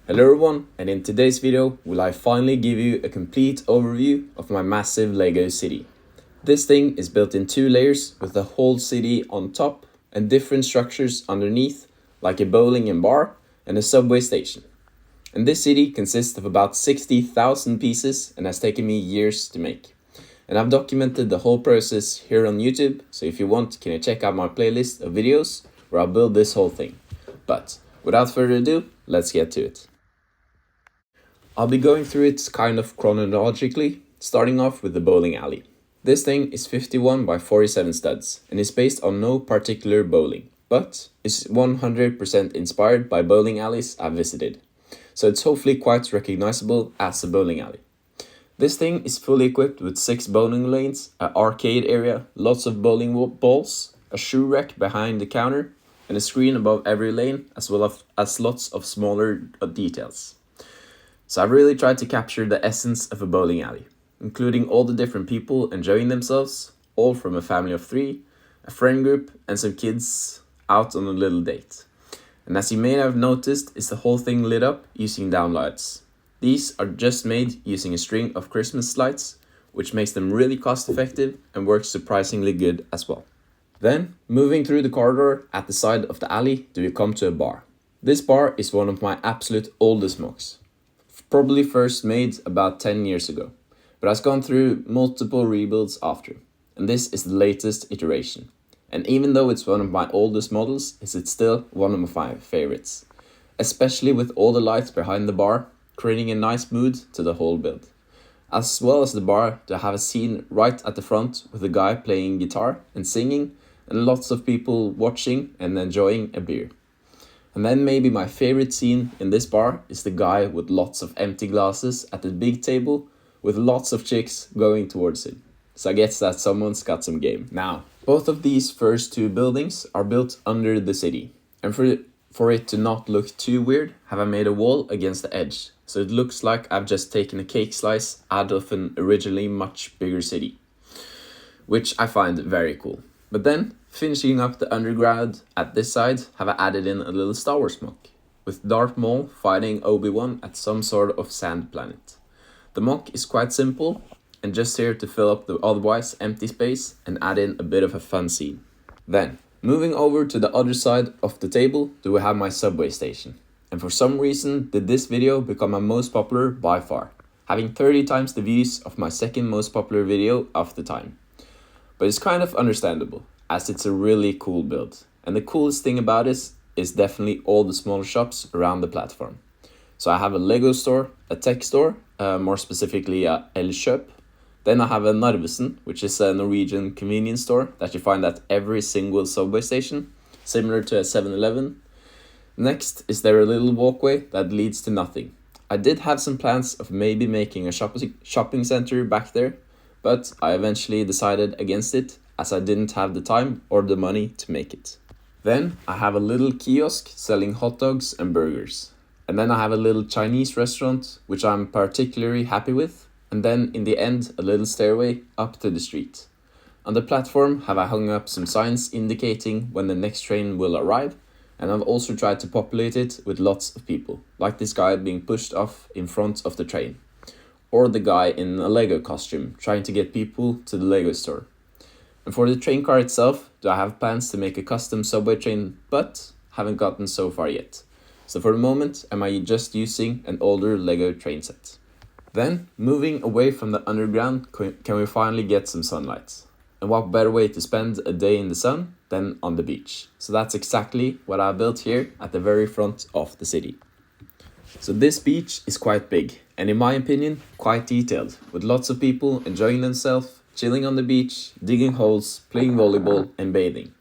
Hello everyone, and in today's video will I finally give you a complete overview of my massive Lego city. This thing is built in 2 layers with the whole city on top and different structures underneath like a bowling and bar and a subway station. And this city consists of about 60,000 pieces and has taken me years to make. And I've documented the whole process here on YouTube, so if you want, can you check out my playlist of videos where I'll build this whole thing. But without further ado, let's get to it. I'll be going through it kind of chronologically, starting off with the bowling alley. This thing is 51 by 47 studs and is based on no particular bowling, but is 100% inspired by bowling alleys I've visited. So it's hopefully quite recognizable as a bowling alley. This thing is fully equipped with 6 bowling lanes, an arcade area, lots of bowling balls, a shoe rack behind the counter, and a screen above every lane, as well as lots of smaller details. So I've really tried to capture the essence of a bowling alley, including all the different people enjoying themselves, all from a family of 3, a friend group, and some kids out on a little date. And as you may have noticed, is the whole thing lit up using downlights. These are just made using a string of Christmas lights, which makes them really cost effective and works surprisingly good as well. Then, moving through the corridor at the side of the alley, do you come to a bar. This bar is one of my absolute oldest mocks. Probably first made about 10 years ago, but has gone through multiple rebuilds after, and this is the latest iteration. And even though it's one of my oldest models, it's still one of my favorites, especially with all the lights behind the bar, creating a nice mood to the whole build. As well as the bar to have a scene right at the front with a guy playing guitar and singing, and lots of people watching and enjoying a beer. And then maybe my favorite scene in this bar is the guy with lots of empty glasses at the big table with lots of chicks going towards him. So I guess that someone's got some game. Now, both of these first 2 buildings are built under the city. And for it to not look too weird, have I made a wall against the edge. So it looks like I've just taken a cake slice out of an originally much bigger city, which I find very cool. But then, finishing up the underground at this side, have I added in a little Star Wars mock, with Darth Maul fighting Obi-Wan at some sort of sand planet. The mock is quite simple, and just here to fill up the otherwise empty space and add in a bit of a fun scene. Then, moving over to the other side of the table, do we have my subway station. And for some reason, did this video become my most popular by far, having 30 times the views of my second most popular video of the time. But it's kind of understandable, as it's a really cool build. And the coolest thing about it is definitely all the smaller shops around the platform. So I have a Lego store, a tech store, more specifically a Elkjøp. Then I have a Narvesen, which is a Norwegian convenience store that you find at every single subway station, similar to a 7-Eleven. Next is there a little walkway that leads to nothing. I did have some plans of maybe making a shopping center back there, but I eventually decided against it as I didn't have the time or the money to make it. Then I have a little kiosk selling hot dogs and burgers. And then I have a little Chinese restaurant, which I'm particularly happy with. And then in the end, a little stairway up to the street. On the platform have I hung up some signs indicating when the next train will arrive. And I've also tried to populate it with lots of people, like this guy being pushed off in front of the train. Or the guy in a Lego costume trying to get people to the Lego store. And for the train car itself, do I have plans to make a custom subway train, but haven't gotten so far yet. So for the moment, am I just using an older Lego train set. Then, moving away from the underground, can we finally get some sunlight? And what better way to spend a day in the sun than on the beach? So that's exactly what I built here at the very front of the city. So this beach is quite big, and in my opinion, quite detailed, with lots of people enjoying themselves, chilling on the beach, digging holes, playing volleyball and bathing.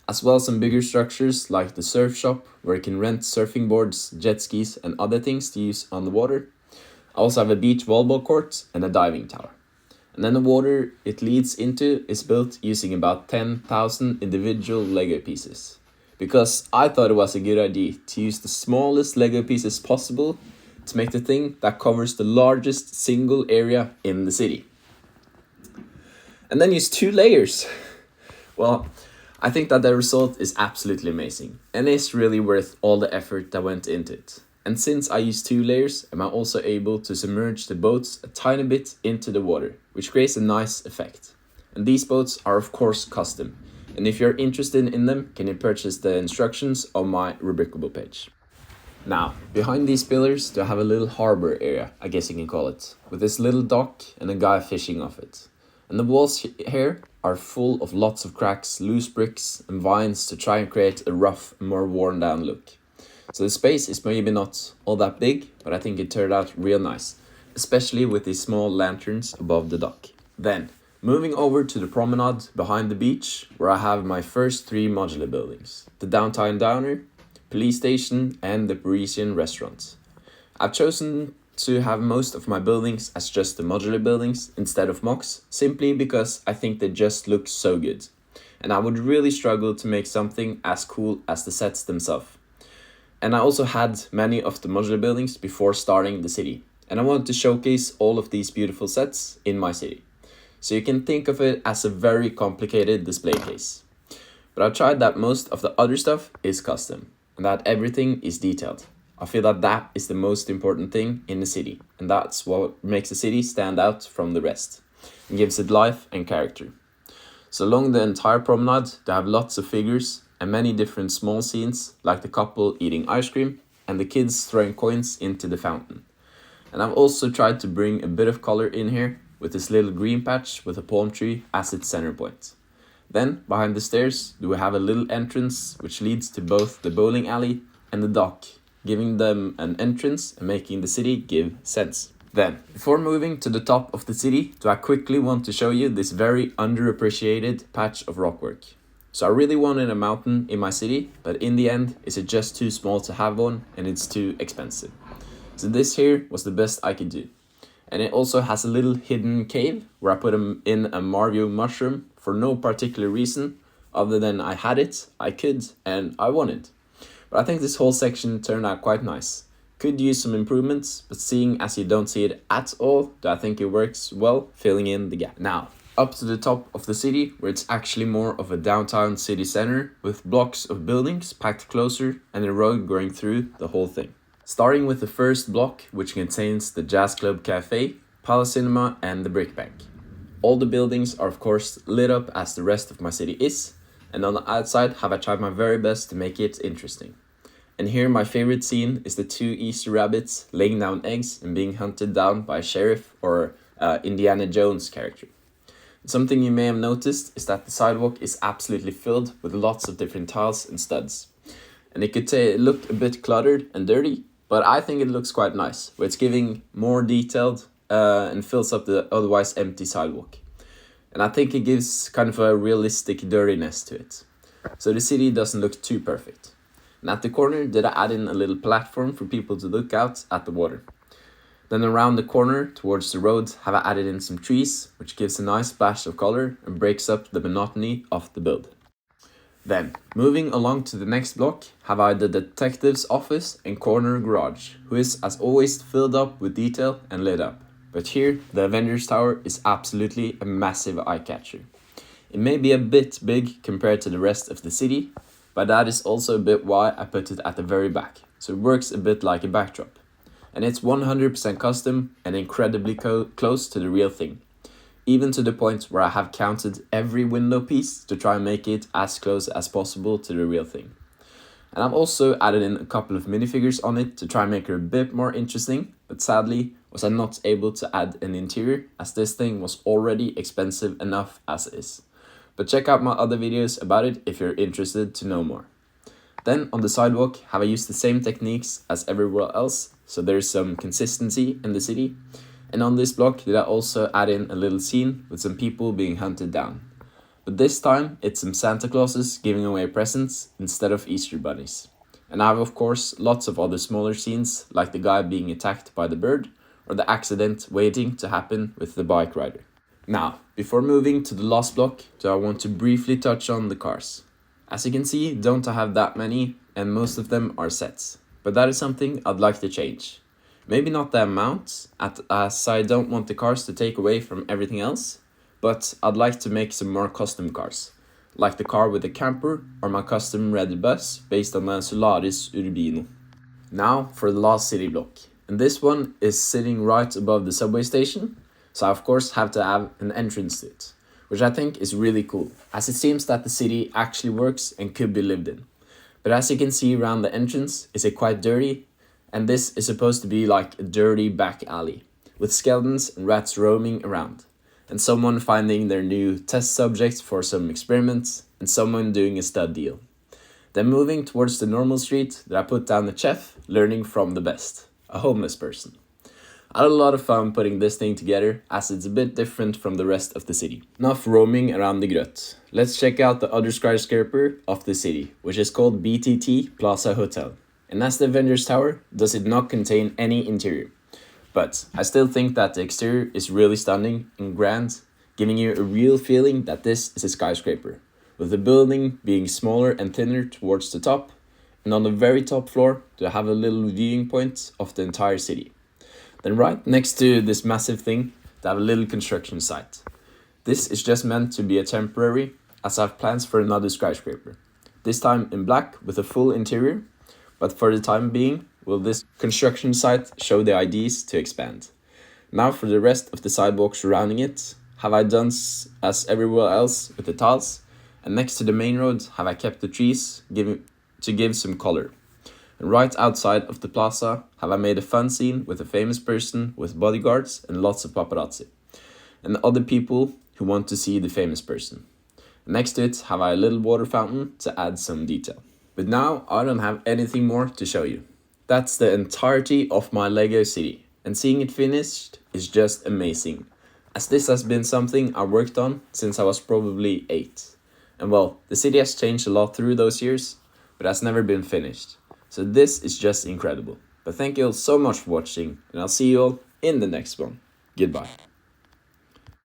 As well as some bigger structures like the surf shop, where you can rent surfing boards, jet skis and other things to use on the water. I also have a beach volleyball court and a diving tower. And then the water it leads into is built using about 10,000 individual Lego pieces. Because I thought it was a good idea to use the smallest Lego pieces possible to make the thing that covers the largest single area in the city. And then use 2 layers. Well, I think that the result is absolutely amazing and is really worth all the effort that went into it. And since I use 2 layers, I'm also able to submerge the boats a tiny bit into the water, which creates a nice effect. And these boats are of course custom, and if you're interested in them, can you purchase the instructions on my Rubricable page. Now, behind these pillars, I have a little harbor area, I guess you can call it, with this little dock and a guy fishing off it. And the walls here are full of lots of cracks, loose bricks and vines to try and create a rough, more worn down look. So the space is maybe not all that big, but I think it turned out real nice, especially with these small lanterns above the dock. Then, moving over to the promenade behind the beach, where I have my first 3 modular buildings, the downtown diner, police station and the Parisian restaurant. I've chosen to have most of my buildings as just the modular buildings instead of mocks, simply because I think they just look so good. And I would really struggle to make something as cool as the sets themselves. And I also had many of the modular buildings before starting the city, and I wanted to showcase all of these beautiful sets in my city. So you can think of it as a very complicated display case. But I tried that most of the other stuff is custom, and that everything is detailed. I feel that that is the most important thing in the city, and that's what makes the city stand out from the rest, and gives it life and character. So along the entire promenade, they have lots of figures, and many different small scenes, like the couple eating ice cream and the kids throwing coins into the fountain. And I've also tried to bring a bit of color in here with this little green patch with a palm tree as its center point. Then, behind the stairs, we have a little entrance which leads to both the bowling alley and the dock, giving them an entrance and making the city give sense. Then, before moving to the top of the city, I quickly want to show you this very underappreciated patch of rockwork. So I really wanted a mountain in my city, but in the end, it's just too small to have one and it's too expensive. So this here was the best I could do. And it also has a little hidden cave where I put in a Mario mushroom for no particular reason, other than I had it, I could, and I wanted. But I think this whole section turned out quite nice. Could use some improvements, but seeing as you don't see it at all, I think it works well, filling in the gap. Now, up to the top of the city, where it's actually more of a downtown city center with blocks of buildings packed closer and a road going through the whole thing. Starting with the first block, which contains the Jazz Club Cafe, Palace Cinema and the Brick Bank. All the buildings are of course lit up as the rest of my city is, and on the outside have I tried my very best to make it interesting. And here my favorite scene is the 2 Easter rabbits laying down eggs and being hunted down by a sheriff or Indiana Jones character. Something you may have noticed is that the sidewalk is absolutely filled with lots of different tiles and studs. And it could look a bit cluttered and dirty, but I think it looks quite nice, where it's giving more detailed and fills up the otherwise empty sidewalk. And I think it gives kind of a realistic dirtiness to it. So the city doesn't look too perfect. And at the corner, I add in a little platform for people to look out at the water. Then around the corner, towards the road, have I added in some trees, which gives a nice splash of color and breaks up the monotony of the build. Then, moving along to the next block, have I the detective's office and corner garage, who is as always filled up with detail and lit up. But here, the Avengers Tower is absolutely a massive eye-catcher. It may be a bit big compared to the rest of the city, but that is also a bit why I put it at the very back, so it works a bit like a backdrop. And it's 100% custom and incredibly close to the real thing. Even to the point where I have counted every window piece to try and make it as close as possible to the real thing. And I've also added in a couple of minifigures on it to try and make her a bit more interesting, but sadly was I not able to add an interior as this thing was already expensive enough as is. But check out my other videos about it if you're interested to know more. Then on the sidewalk, have I used the same techniques as everywhere else, so there's some consistency in the city. And on this block, I also add in a little scene with some people being hunted down. But this time, it's some Santa Clauses giving away presents instead of Easter bunnies. And I have of course lots of other smaller scenes, like the guy being attacked by the bird, or the accident waiting to happen with the bike rider. Now, before moving to the last block, I want to briefly touch on the cars. As you can see, don't I have that many, and most of them are sets. But that is something I'd like to change. Maybe not the amount, as I don't want the cars to take away from everything else, but I'd like to make some more custom cars, like the car with the camper or my custom red bus based on the Solaris Urbino. Now for the last city block. And this one is sitting right above the subway station, so I of course have to have an entrance to it, which I think is really cool, as it seems that the city actually works and could be lived in. But as you can see around the entrance, it's quite dirty, and this is supposed to be like a dirty back alley, with skeletons and rats roaming around, and someone finding their new test subjects for some experiments, and someone doing a stud deal. Then moving towards the normal street that I put down the chef, learning from the best, a homeless person. I had a lot of fun putting this thing together, as it's a bit different from the rest of the city. Enough roaming around the grot. Let's check out the other skyscraper of the city, which is called BTT Plaza Hotel. And as the Avengers Tower, does it not contain any interior. But I still think that the exterior is really stunning and grand, giving you a real feeling that this is a skyscraper, with the building being smaller and thinner towards the top, and on the very top floor to have a little viewing point of the entire city. Then right next to this massive thing, to have a little construction site. This is just meant to be a temporary, as I have plans for another skyscraper. This time in black with a full interior, but for the time being, will this construction site show the ideas to expand. Now for the rest of the sidewalk surrounding it, have I done as everywhere else with the tiles, and next to the main road have I kept the trees to give some color. And right outside of the plaza have I made a fun scene with a famous person with bodyguards and lots of paparazzi, and other people who want to see the famous person. And next to it have I a little water fountain to add some detail. But now I don't have anything more to show you. That's the entirety of my Lego city, and seeing it finished is just amazing, as this has been something I worked on since I was probably 8. And well, the city has changed a lot through those years, but has never been finished. So this is just incredible. But thank you all so much for watching, and I'll see you all in the next one. Goodbye.